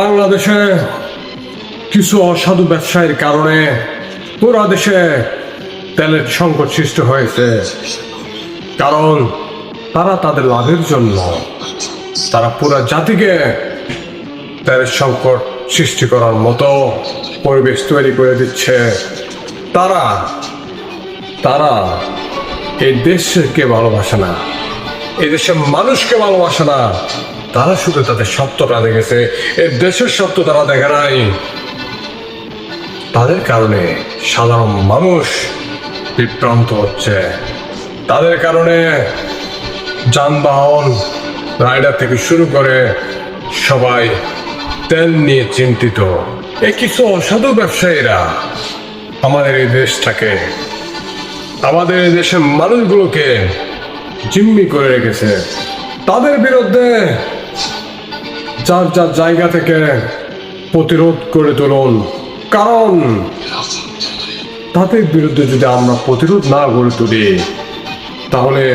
বাংলাদেশে কিছু অসাধু ব্যবসায়ীর কারণে পুরা দেশে তেলের সংকট সৃষ্টি হয়েছে। কারণ তারা তাদের লাভের জন্য তারা পুরা জাতিকে তেলের সংকট সৃষ্টি করার মতো পরিবেশ তৈরি করে দিচ্ছে। তারা তারা এই দেশকে ভালোবাসে না, এই দেশের মানুষকে ভালোবাসে না। তারা শুধু তাদের সত্যটা দেখেছে, এই দেশের সত্য তারা দেখে নাই। তাদের কারণে সাধারণ মানুষ বিভ্রান্ত হচ্ছে। তাদের কারণে যানবাহন রাইডার থেকে শুরু করে সবাই তেল নিয়ে চিন্তিত। এই কিছু অসাধু ব্যবসায়ীরা আমাদের এই দেশটাকে, আমাদের এই দেশের মানুষগুলোকে জিম্মি করে রেখেছে। তাদের বিরুদ্ধে যার যার জায়গা থেকে প্রতিরোধ করে তুলুন। কারণ তাদের বিরুদ্ধে যদি আমরা প্রতিরোধ না গড়ে তুলি, তাহলে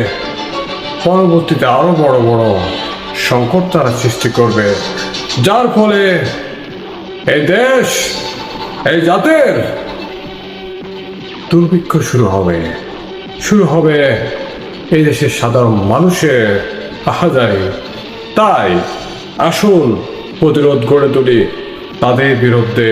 পরবর্তীতে আরো বড় বড় সংকট তারা সৃষ্টি করবে, যার ফলে এই দেশ, এই জাতের দুর্ভিক্ষ শুরু হবে এই দেশের সাধারণ মানুষের আহাজারি। তাই আসুন প্রতিরোধ গড়ে তুলি তাদের বিরুদ্ধে।